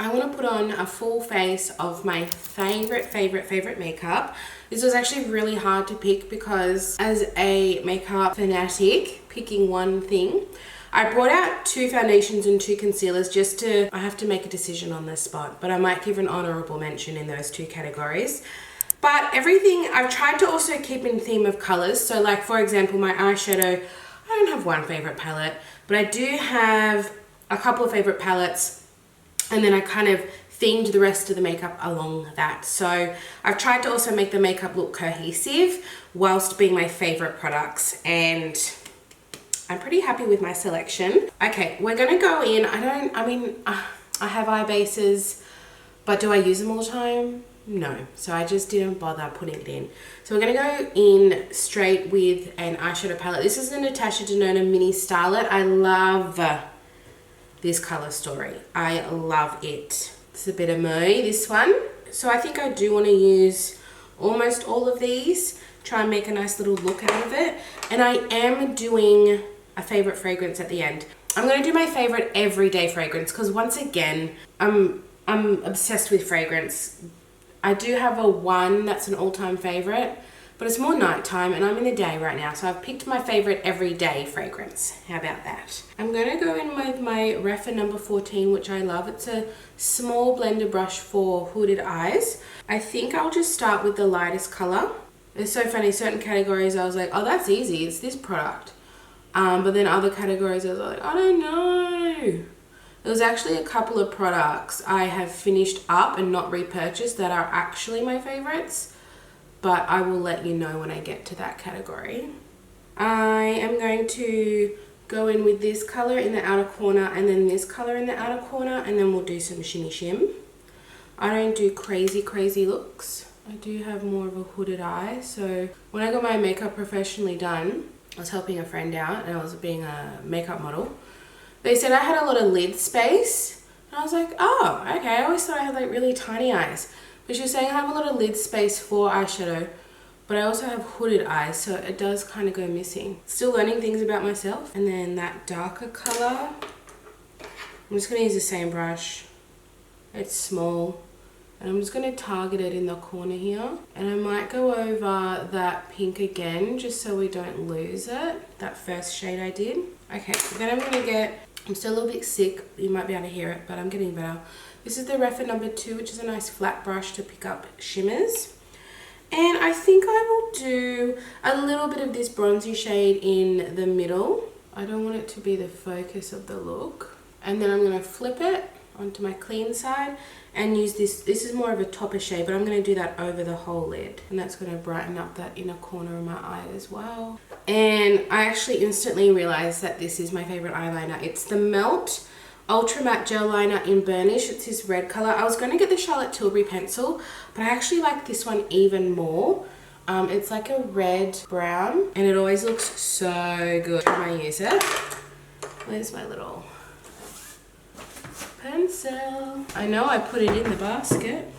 I want to put on a full face of my favorite makeup. This was actually really hard to pick because as a makeup fanatic, picking one thing, I brought out 2 foundations and 2 concealers I have to make a decision on this spot, but I might give an honorable mention in those 2 categories. But everything, I've tried to also keep in theme of colors. So like, for example, my eyeshadow, I don't have one favorite palette, but I do have a couple of favorite palettes, and then I kind of themed the rest of the makeup along that. So I've tried to also make the makeup look cohesive whilst being my favorite products, and I'm pretty happy with my selection. Okay, we're gonna go in. I have eye bases, but do I use them all the time? No, so I just didn't bother putting it in. So we're gonna go in straight with an eyeshadow palette. This is the Natasha Denona Mini Starlet. I love this color story. I love it. It's a bit of me, this one. So I think I do want to use almost all of these, try and make a nice little look out of it. And I am doing a favorite fragrance at the end. I'm going to do my favorite everyday fragrance because once again, I'm obsessed with fragrance. I do have a one that's an all-time favorite, but it's more nighttime and I'm in the day right now. So I've picked my favorite everyday fragrance. How about that? I'm going to go in with my Refa number 14, which I love. It's a small blender brush for hooded eyes. I think I'll just start with the lightest color. It's so funny, certain categories I was like, oh, that's easy, it's this product. But then other categories I was like, I don't know. There was actually a couple of products I have finished up and not repurchased that are actually my favorites, but I will let you know when I get to that category. I am going to go in with this color in the outer corner and then this color in the outer corner, and then we'll do some shimmy shim. I don't do crazy looks. I do have more of a hooded eye. So when I got my makeup professionally done, I was helping a friend out and I was being a makeup model. They said I had a lot of lid space. And I was like, oh, okay. I always thought I had like really tiny eyes. But she was saying I have a lot of lid space for eyeshadow, but I also have hooded eyes, so it does kind of go missing. Still learning things about myself. And then that darker color, I'm just gonna use the same brush. It's small. And I'm just going to target it in the corner here. And I might go over that pink again, just so we don't lose it. That first shade I did. Okay, so then I'm going to get, I'm still a little bit sick. You might be able to hear it, but I'm getting better. This is the Refa number 2, which is a nice flat brush to pick up shimmers. And I think I will do a little bit of this bronzy shade in the middle. I don't want it to be the focus of the look. And then I'm going to flip it onto my clean side and use this. This is more of a topper shade, but I'm going to do that over the whole lid, and that's going to brighten up that inner corner of my eye as well. And I actually instantly realized that this is my favorite eyeliner. It's the Melt Ultra Matte Gel Liner in Burnish. It's this red color. I was going to get the Charlotte Tilbury pencil, but I actually like this one even more. It's like a red brown and it always looks so good when I use it. Where's my little pencil? I know I put it in the basket.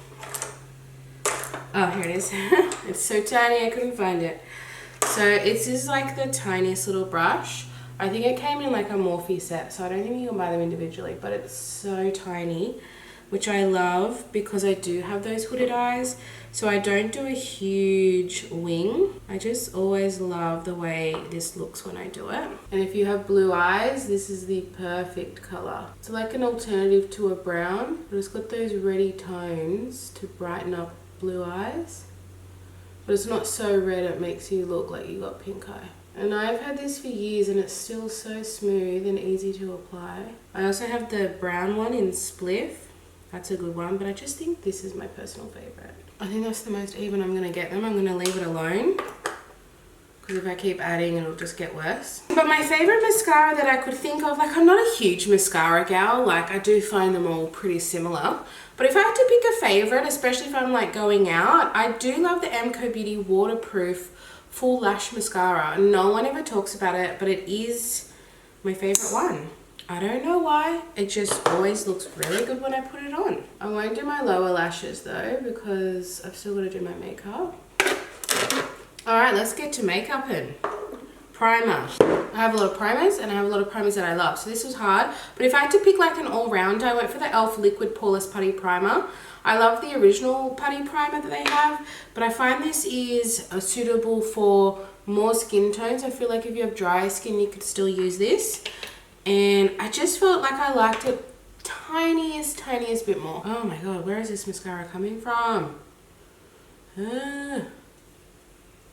Oh, here it is. It's so tiny I couldn't find it. So it's just like the tiniest little brush. I think it came in like a Morphe set, so I don't think you can buy them individually, but it's so tiny, which I love because I do have those hooded eyes, so I don't do a huge wing. I just always love the way this looks when I do it. And if you have blue eyes, this is the perfect color. It's like an alternative to a brown, but it's got those reddy tones to brighten up blue eyes. But it's not so red it makes you look like you got pink eye. And I've had this for years and it's still so smooth and easy to apply. I also have the brown one in Spliff. That's a good one, but I just think this is my personal favorite. I think that's the most even I'm gonna get them. I'm gonna leave it alone because if I keep adding, it'll just get worse. But my favorite mascara that I could think of, like I'm not a huge mascara gal, like I do find them all pretty similar. But if I had to pick a favorite, especially if I'm like going out, I do love the MCO Beauty Waterproof Full Lash Mascara. No one ever talks about it, but it is my favorite one. I don't know why, it just always looks really good when I put it on. I won't do my lower lashes though because I've still got to do my makeup. Alright, let's get to makeup and primer. I have a lot of primers and I have a lot of primers that I love. So this was hard. But if I had to pick like an all-rounder, I went for the e.l.f. Liquid Poreless Putty Primer. I love the original putty primer that they have, but I find this is suitable for more skin tones. I feel like if you have dry skin, you could still use this. And I just felt like I liked it tiniest bit more. Oh my god, where is this mascara coming from?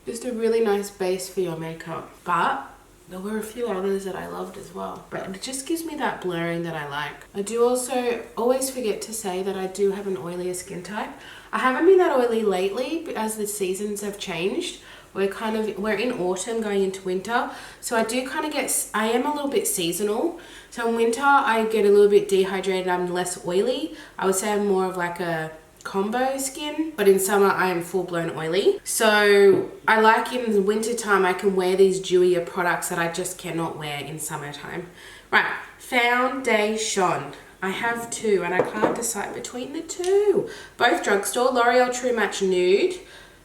Just a really nice base for your makeup. But there were a few others that I loved as well. But it just gives me that blurring that I like. I do also always forget to say that I do have an oilier skin type. I haven't been that oily lately as the seasons have changed. We're in autumn going into winter. So I do kind of I am a little bit seasonal. So in winter, I get a little bit dehydrated. I'm less oily. I would say I'm more of like a combo skin, but in summer I am full-blown oily. So I like in the winter time I can wear these dewier products that I just cannot wear in summertime. Right, foundation. I have two and I can't decide between the two. Both drugstore. L'Oreal True Match Nude,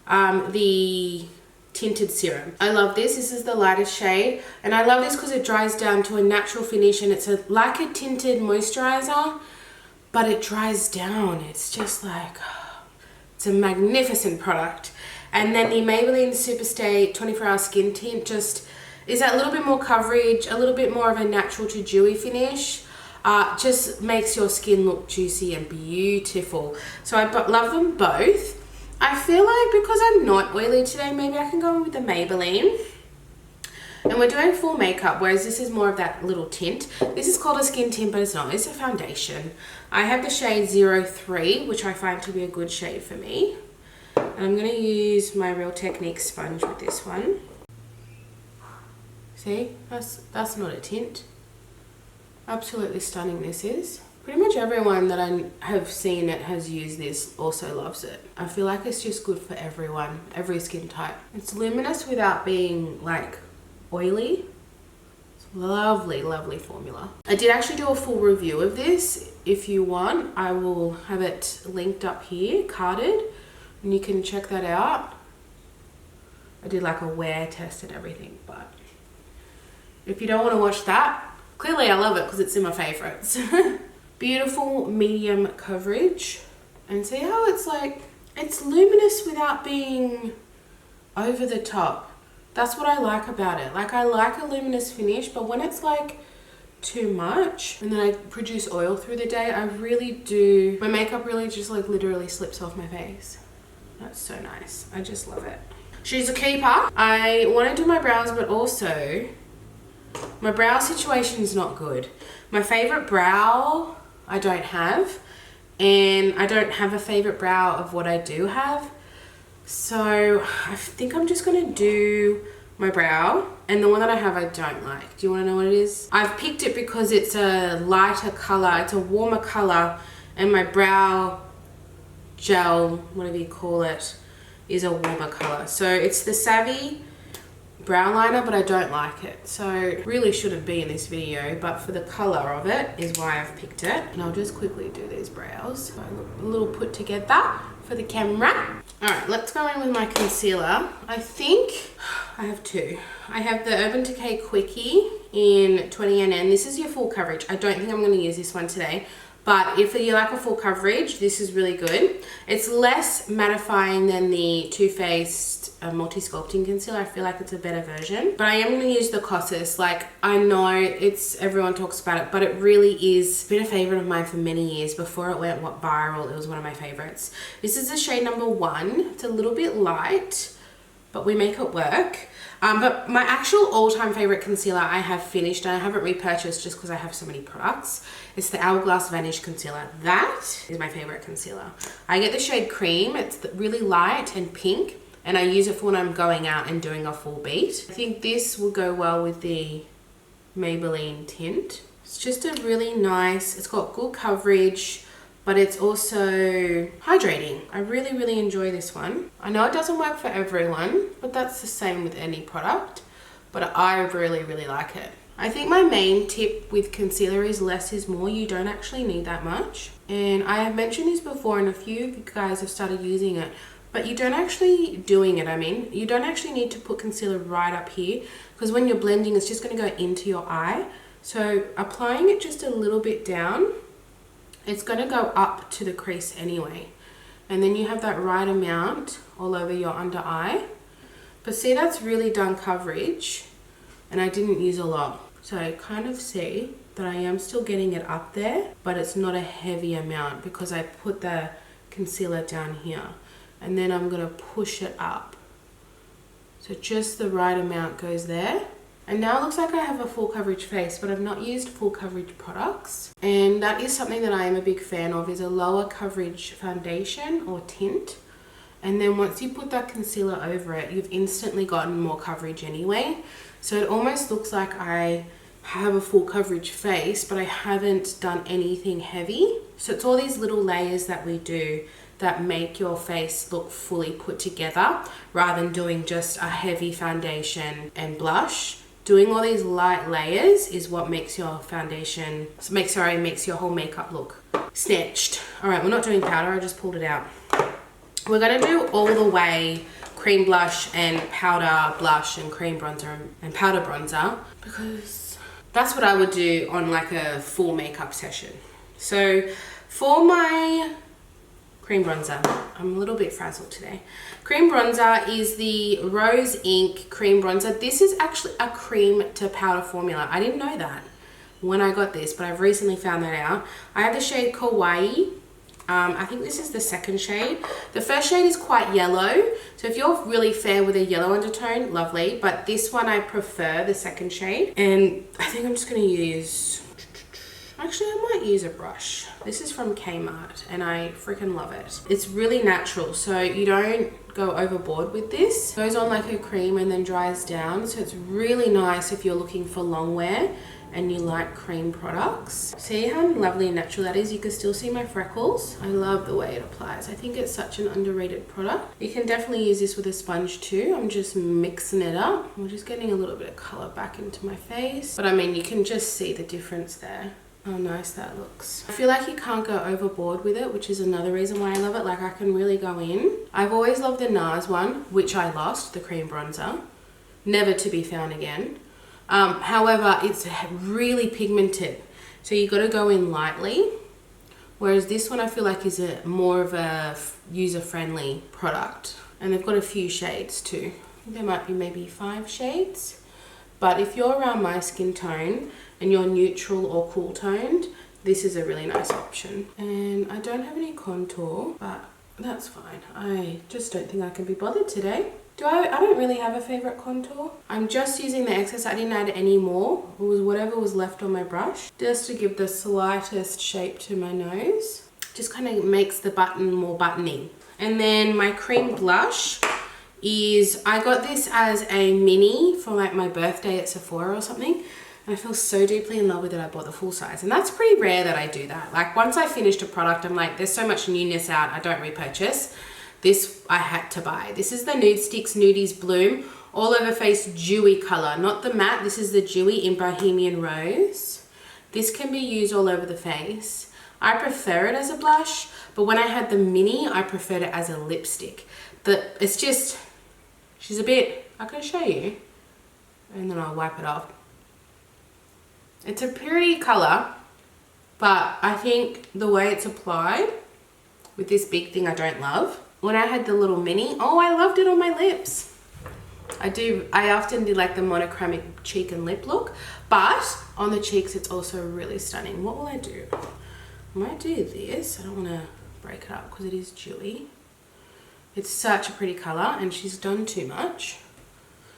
the tinted serum. I love this. This is the lightest shade, and I love this because it dries down to a natural finish, and it's like a tinted moisturizer, but it dries down. It's just like, it's a magnificent product. And then the Maybelline Superstay 24-Hour Skin Tint just is that little bit more coverage, a little bit more of a natural to dewy finish. Just makes your skin look juicy and beautiful. So I love them both. I feel like because I'm not oily today, maybe I can go with the Maybelline. And we're doing full makeup, whereas this is more of that little tint. This is called a skin tint, but it's not. It's a foundation. I have the shade 03, which I find to be a good shade for me. And I'm going to use my Real Techniques sponge with this one. See? That's not a tint. Absolutely stunning this is. Pretty much everyone that I have seen it has used this also loves it. I feel like it's just good for everyone, every skin type. It's luminous without being like oily. It's lovely, lovely formula. I did actually do a full review of this. If you want, I will have it linked up here, carded, and you can check that out. I did like a wear test and everything, but if you don't want to watch that, clearly I love it because it's in my favorites. Beautiful medium coverage, and see how it's like, it's luminous without being over the top. That's what I like about it. Like I like a luminous finish, but when it's like too much and then I produce oil through the day, I really do, my makeup really just like literally slips off my face. That's so nice. I just love it. She's a keeper. I want to do my brows, but also my brow situation is not good. My favorite brow I don't have, and I don't have a favorite brow of what I do have. So I think I'm just gonna do my brow, and the one that I have I don't like. Do you want to know what it is? I've picked it because it's a lighter color, it's a warmer color, and my brow gel, whatever you call it, is a warmer color. So it's the Savvy brow liner, but I don't like it, so really shouldn't be in this video, but for the color of it is why I've picked it. And I'll just quickly do these brows so I look a little put together for the camera. All right, let's go in with my concealer. I think I have two. I have the Urban Decay Quickie in 20NN. This is your full coverage. I don't think I'm going to use this one today, but if you like a full coverage, this is really good. It's less mattifying than the Too Faced multi-sculpting concealer. I feel like it's a better version, but I am going to use the Kosas. Like, I know everyone talks about it, but it really is been a favorite of mine for many years. Before it went viral, it was one of my favorites. This is the shade number 1. It's a little bit light, but we make it work. But my actual all-time favorite concealer I have finished, and I haven't repurchased just because I have so many products. It's the Hourglass Vanish Concealer. That is my favorite concealer. I get the shade Cream. It's really light and pink, and I use it for when I'm going out and doing a full beat. I think this will go well with the Maybelline tint. It's just a really nice, it's got good coverage, but it's also hydrating. I really, really enjoy this one. I know it doesn't work for everyone, but that's the same with any product, but I really, really like it. I think my main tip with concealer is less is more. You don't actually need that much. And I have mentioned this before, and a few of you guys have started using it. but you don't actually you don't actually need to put concealer right up here, because when you're blending, it's just going to go into your eye. So applying it just a little bit down, it's going to go up to the crease anyway. And then you have that right amount all over your under eye. But see, that's really done coverage, and I didn't use a lot. So I kind of see that I am still getting it up there, but it's not a heavy amount because I put the concealer down here. And then I'm gonna push it up. So just the right amount goes there. And now it looks like I have a full coverage face, but I've not used full coverage products. And that is something that I am a big fan of, is a lower coverage foundation or tint. And then once you put that concealer over it, you've instantly gotten more coverage anyway. So it almost looks like I have a full coverage face, but I haven't done anything heavy. So it's all these little layers that we do that make your face look fully put together, rather than doing just a heavy foundation and blush. Doing all these light layers is what makes your foundation, makes your whole makeup look snatched. All right, we're not doing powder, I just pulled it out. We're gonna do all the way cream blush and powder blush and cream bronzer and powder bronzer, because that's what I would do on like a full makeup session. So for my cream bronzer, I'm a little bit frazzled today. Cream bronzer is the Rose Inc cream bronzer. This is actually a cream to powder formula. I didn't know that when I got this, but I've recently found that out. I have the shade Kawaii. I think this is the second shade. The first shade is quite yellow, so if you're really fair with a yellow undertone, lovely, but this one I prefer the second shade. And I think I'm just going to use, actually I might use a brush. This is from Kmart and I freaking love it. It's really natural, so you don't go overboard with this. It goes on like a cream and then dries down, so it's really nice if you're looking for long wear and you like cream products. See how lovely and natural that is? You can still see my freckles. I love the way it applies. I think it's such an underrated product. You can definitely use this with a sponge too. I'm just mixing it up. I'm just getting a little bit of color back into my face. But I mean, you can just see the difference there. How nice that looks. I feel like you can't go overboard with it, which is another reason why I love it. Like I can really go in. I've always loved the NARS one, which I lost, the cream bronzer. Never to be found again. However, it's really pigmented, so you got to go in lightly, whereas this one I feel like is more of a user-friendly product. And they've got a few shades too. I think there might be maybe 5 shades, but if you're around my skin tone and you're neutral or cool toned, this is a really nice option. And I don't have any contour, but that's fine. I just don't think I can be bothered today. I don't really have a favorite contour. I'm just using the excess. I didn't add any more. It was whatever was left on my brush, just to give the slightest shape to my nose. Just kind of makes the button more buttony. And then my cream blush is, I got this as a mini for like my birthday at Sephora or something. And I feel so deeply in love with it, I bought the full size. And that's pretty rare that I do that. Like once I finished a product, I'm like, there's so much newness out, I don't repurchase. This I had to buy. This is the Nudestix Nudies Bloom All Over Face Dewy color, not the matte. This is the dewy in Bohemian Rose. This can be used all over the face. I prefer it as a blush, but when I had the mini, I preferred it as a lipstick. It's just, she's a bit, I can show you, and then I'll wipe it off. It's a pretty color, but I think the way it's applied with this big thing I don't love. When I had the little mini, oh, I loved it on my lips. I often do like the monochromatic cheek and lip look, but on the cheeks it's also really stunning. What will I do? I might do this. I don't want to break it up because it is dewy. It's such a pretty color and she's done too much.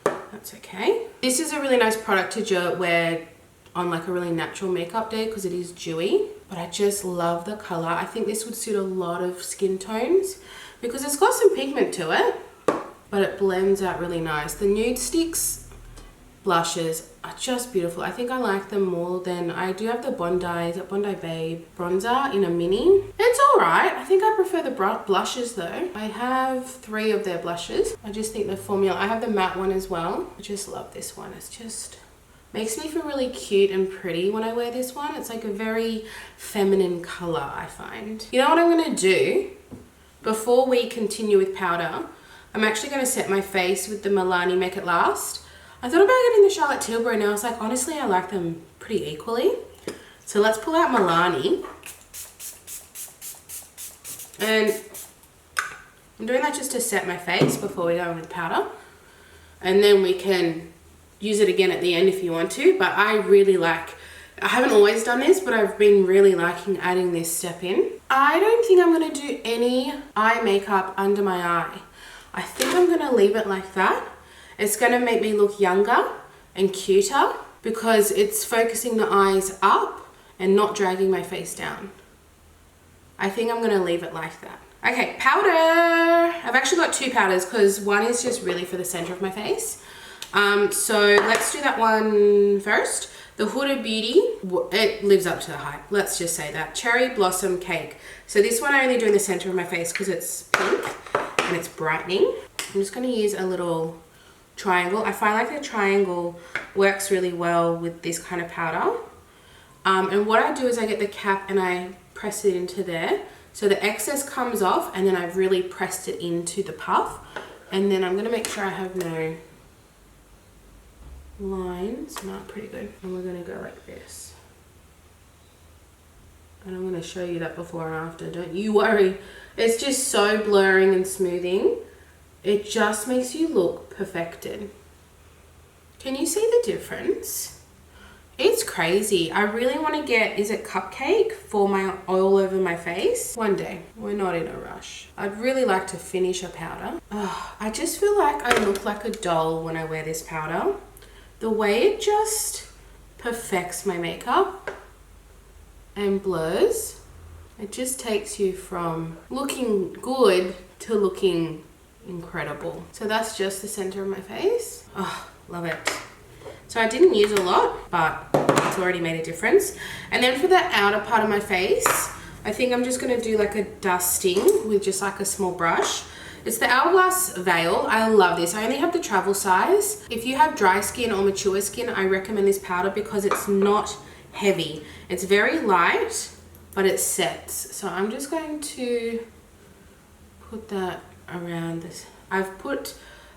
That's okay. This is a really nice product to wear on like a really natural makeup day because it is dewy, but I just love the color. I think this would suit a lot of skin tones because it's got some pigment to it, but it blends out really nice. The Nudestix blushes are just beautiful. I think I like them more than, I do have the Bondi Babe bronzer in a mini. It's all right. I think I prefer the blushes though. I have 3 of their blushes. I just think the formula, I have the matte one as well. I just love this one. It's just, makes me feel really cute and pretty when I wear this one. It's like a very feminine color, I find. You know what I'm gonna do? Before we continue with powder, I'm actually going to set my face with the Milani Make It Last. I thought about getting the Charlotte Tilbury and I was like, honestly, I like them pretty equally. So let's pull out Milani. And I'm doing that just to set my face before we go in with powder. And then we can use it again at the end if you want to. But I really like, I haven't always done this, but I've been really liking adding this step in. I don't think I'm going to do any eye makeup under my eye. I think I'm going to leave it like that. It's going to make me look younger and cuter because it's focusing the eyes up and not dragging my face down. I think I'm going to leave it like that. Okay, powder. I've actually got two powders because one is just really for the center of my face. So let's do that one first. The Huda Beauty, it lives up to the hype. Let's just say that. Cherry Blossom Cake. So this one I only do in the center of my face because it's pink and it's brightening. I'm just going to use a little triangle. I find like the triangle works really well with this kind of powder. And what I do is I get the cap and I press it into there. So the excess comes off and then I've really pressed it into the puff. And then I'm going to make sure I have no lines. No, pretty good. And we're going to go like this. And I'm going to show you that before and after. Don't you worry. It's just so blurring and smoothing. It just makes you look perfected. Can you see the difference? It's crazy. I really want to get, is it Cupcake for my all over my face? One day. We're not in a rush. I'd really like to finish a powder. Oh, I just feel like I look like a doll when I wear this powder. The way it just perfects my makeup and blurs. It just takes you from looking good to looking incredible. So that's just the center of my face. Oh, love it. So I didn't use a lot, but it's already made a difference. And then for the outer part of my face, I think I'm just gonna do like a dusting with just like a small brush. It's the Hourglass Veil. I love this. I only have the travel size. If you have dry skin or mature skin, I recommend this powder because it's not heavy. It's very light, but it sets. So I'm just going to put that around this. I've put,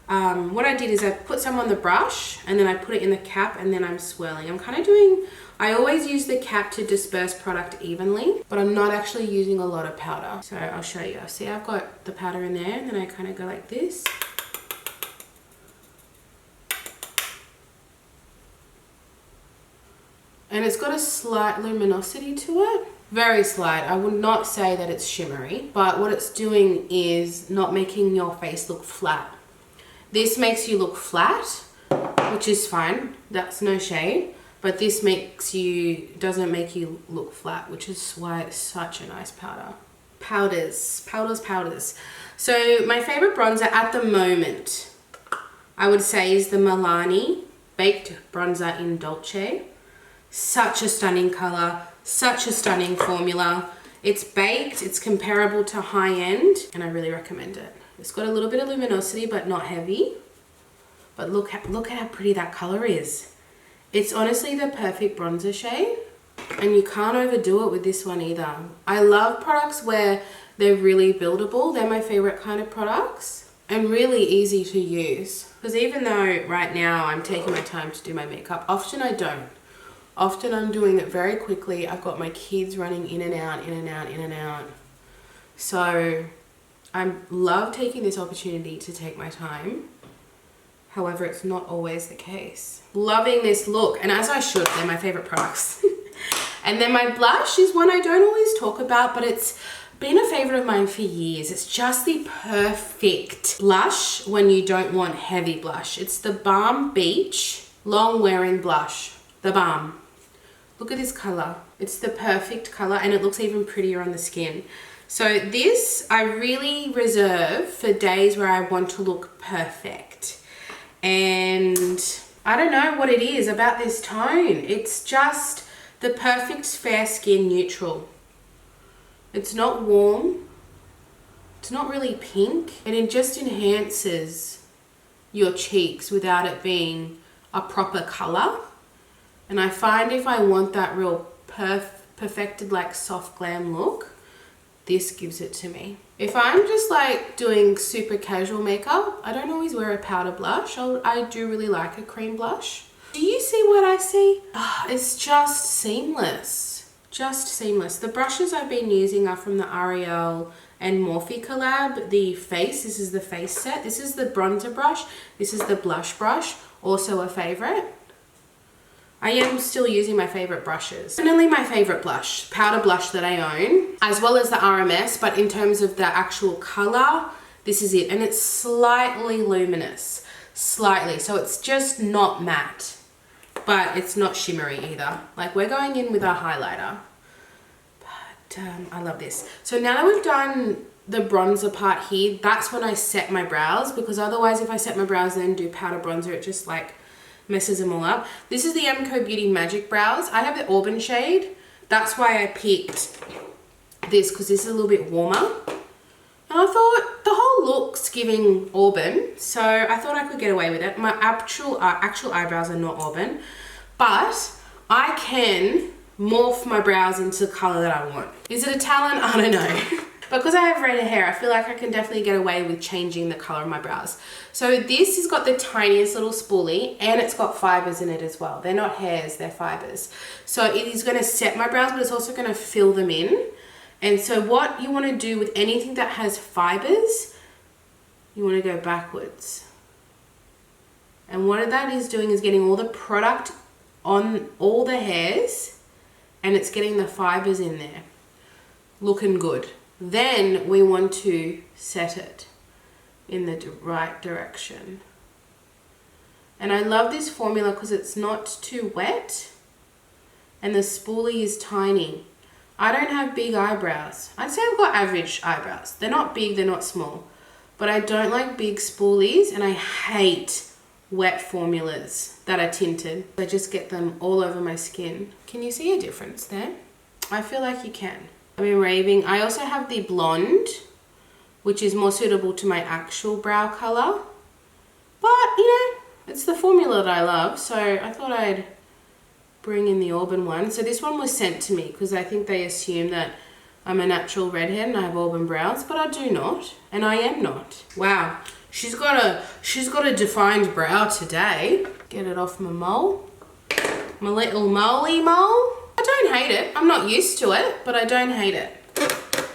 what I did is I put some on the brush and then I put it in the cap and then I'm swirling. I'm kind of doing, I always use the cap to disperse product evenly, but I'm not actually using a lot of powder. So I'll show you. See, I've got the powder in there and then I kind of go like this. And it's got a slight luminosity to it. Very slight. I would not say that it's shimmery, but what it's doing is not making your face look flat. This makes you look flat, which is fine. That's no shade. But this doesn't make you look flat, which is why it's such a nice powder. Powders. So my favorite bronzer at the moment, I would say, is the Milani Baked Bronzer in Dolce. Such a stunning color, such a stunning formula. It's baked, it's comparable to high end, and I really recommend it. It's got a little bit of luminosity, but not heavy. But look at how pretty that color is. It's honestly the perfect bronzer shade, and you can't overdo it with this one either. I love products where they're really buildable. They're my favorite kind of products, and really easy to use. Because even though right now I'm taking my time to do my makeup, often I don't. Often I'm doing it very quickly. I've got my kids running in and out, in and out, in and out. So I love taking this opportunity to take my time. However, it's not always the case. Loving this look, and as I should, they're my favorite products. And then my blush is one I don't always talk about, but it's been a favorite of mine for years. It's just the perfect blush when you don't want heavy blush. It's the Balm Beach Long Wearing Blush. The Balm. Look at this color. It's the perfect color and it looks even prettier on the skin. So this I really reserve for days where I want to look perfect. And I don't know what it is about this tone. It's just the perfect fair skin neutral. It's not warm. It's not really pink. And it just enhances your cheeks without it being a proper color. And I find if I want that real perfected like soft glam look, this gives it to me. If I'm just like doing super casual makeup, I don't always wear a powder blush. I do really like a cream blush. Do you see what I see? It's just seamless. Just seamless. The brushes I've been using are from the L'Oreal and Morphe collab. The face, this is the face set. This is the bronzer brush. This is the blush brush, also a favorite. I am still using my favorite brushes. Definitely my favorite blush, powder blush that I own, as well as the RMS, but in terms of the actual color, this is it. And it's slightly luminous, slightly. So it's just not matte, but it's not shimmery either. Like, we're going in with our highlighter, but I love this. So now that we've done the bronzer part here, that's when I set my brows, because otherwise if I set my brows and then do powder bronzer, it just like messes them all up. This is the MCO Beauty Magic Brows. I have the Auburn shade. That's why I picked this, because this is a little bit warmer. And I thought the whole look's giving Auburn, so I thought I could get away with it. My actual eyebrows are not Auburn, but I can morph my brows into the color that I want. Is it a talent? I don't know. Because I have redder hair, I feel like I can definitely get away with changing the color of my brows. So this has got the tiniest little spoolie, and it's got fibers in it as well. They're not hairs, they're fibers. So it is going to set my brows, but it's also going to fill them in. And so what you want to do with anything that has fibers, you want to go backwards. And what that is doing is getting all the product on all the hairs, and it's getting the fibers in there. Looking good. Then we want to set it in the right direction. And I love this formula because it's not too wet and the spoolie is tiny. I don't have big eyebrows. I'd say I've got average eyebrows. They're not big, they're not small. But I don't like big spoolies, and I hate wet formulas that are tinted. I just get them all over my skin. Can you see a difference there? I feel like you can. I've been raving. I also have the blonde, which is more suitable to my actual brow color. But, you know, it's the formula that I love, so I thought I'd bring in the Auburn one. So this one was sent to me because I think they assume that I'm a natural redhead and I have auburn brows, but I do not, and I am not. Wow, she's got a defined brow today. Get it off my mole, my little moley mole. I don't hate it. I'm not used to it, but I don't hate it.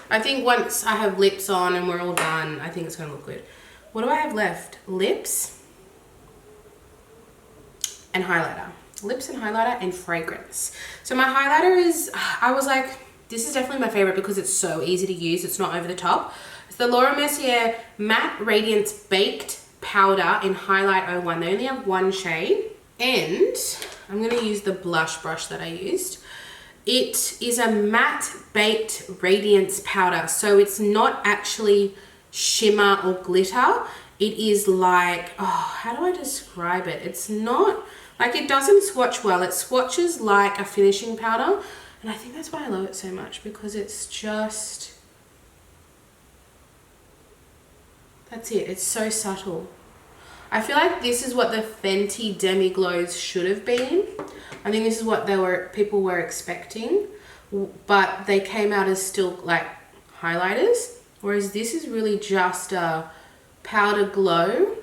I think once I have lips on and we're all done, I think it's gonna look good. What do I have left? Lips and highlighter. Lips and highlighter and fragrance. So my highlighter is, I was like, this is definitely my favorite because it's so easy to use. It's not over the top. It's the Laura Mercier Matte Radiance Baked Powder in Highlight 01. They only have one shade. And I'm going to use the blush brush that I used. It is a matte baked radiance powder. So it's not actually shimmer or glitter. It is like, oh, how do I describe it? It's not, like, it doesn't swatch well. It swatches like a finishing powder. And I think that's why I love it so much, because it's just, that's it. It's so subtle. I feel like this is what the Fenty Demi Glows should have been. I think this is what people were expecting, but they came out as still like highlighters. Whereas this is really just a powder glow.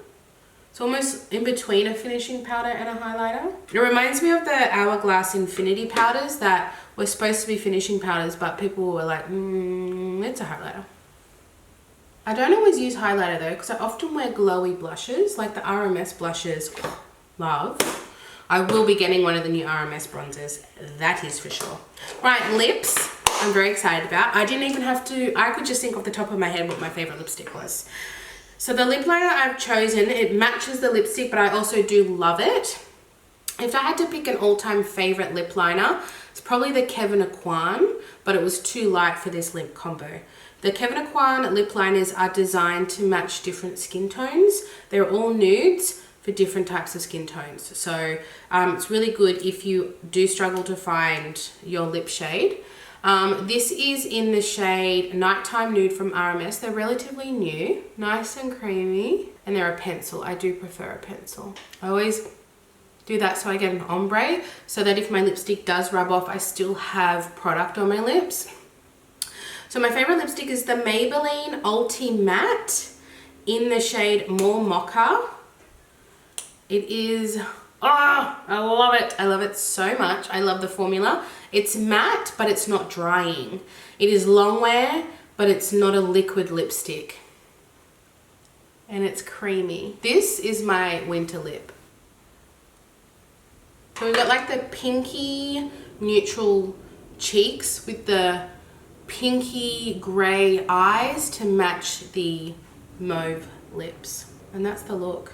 It's almost in between a finishing powder and a highlighter. It reminds me of the Hourglass Infinity powders that were supposed to be finishing powders, but people were like, it's a highlighter. I don't always use highlighter though, because I often wear glowy blushes, like the RMS blushes. Love. I will be getting one of the new RMS bronzers, that is for sure. Right, lips, I'm very excited about. I didn't even have to, I could just think off the top of my head what my favorite lipstick was. So the lip liner I've chosen, it matches the lipstick, but I also do love it. If I had to pick an all-time favorite lip liner, it's probably the Kevyn Aucoin, but it was too light for this lip combo. The Kevyn Aucoin lip liners are designed to match different skin tones. They're all nudes for different types of skin tones. So it's really good if you do struggle to find your lip shade. This is in the shade Nighttime Nude from RMS. They're relatively new, nice and creamy, and they're a pencil. I do prefer a pencil. I always do that so I get an ombre, so that if my lipstick does rub off, I still have product on my lips. So my favorite lipstick is the Maybelline Ulti Matte in the shade More Mocha. It is, I love it. I love it so much. I love the formula. It's matte, but it's not drying. It is long wear, but it's not a liquid lipstick. And it's creamy. This is my winter lip. So we've got like the pinky neutral cheeks with the pinky grey eyes to match the mauve lips. And that's the look.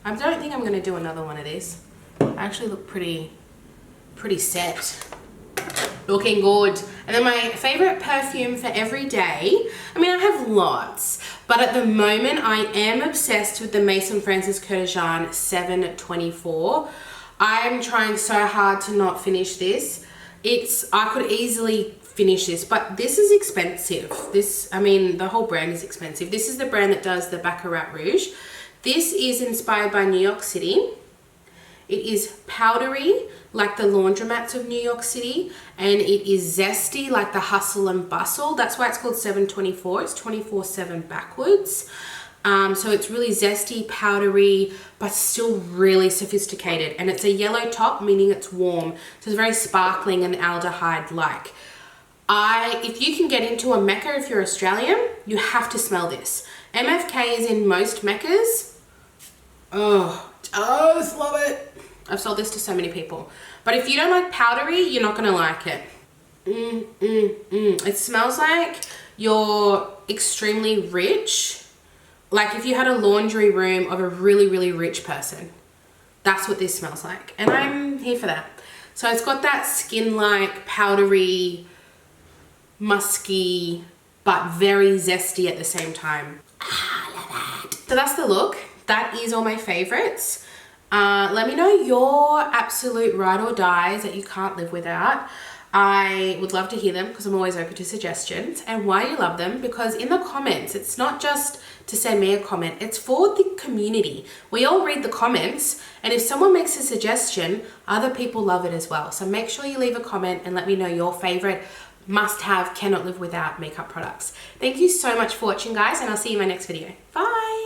I don't think I'm going to do another one of this. I actually look pretty set. Looking good. And then my favorite perfume for every day. I mean, I have lots, but at the moment I am obsessed with the Maison Francis Kurkdjian 724. I'm trying so hard to not finish this. I could easily finish this, but this is expensive. I mean, the whole brand is expensive. This is the brand that does the Baccarat Rouge. This is inspired by New York City. It is powdery like the laundromats of New York City, and it is zesty like the hustle and bustle. That's why it's called 724. It's 24/7 backwards. So it's really zesty, powdery, but still really sophisticated. And it's a yellow top, meaning it's warm. So it's very sparkling and aldehyde-like. If you can get into a Mecca, if you're Australian, you have to smell this. MFK is in most Meccas. Oh, I just love it. I've sold this to so many people. But if you don't like powdery, you're not going to like it. It smells like you're extremely rich. Like if you had a laundry room of a really, really rich person. That's what this smells like. And I'm here for that. So it's got that skin-like, powdery, musky, but very zesty at the same time. I love it. So that's the look. That is all my favorites. Let me know your absolute ride or dies that you can't live without. I would love to hear them because I'm always open to suggestions, and why you love them, because in the comments, it's not just to send me a comment, it's for the community. We all read the comments, and if someone makes a suggestion, other people love it as well. So make sure you leave a comment and let me know your favorite must-have, cannot live without makeup products. Thank you so much for watching, guys, and I'll see you in my next video. Bye.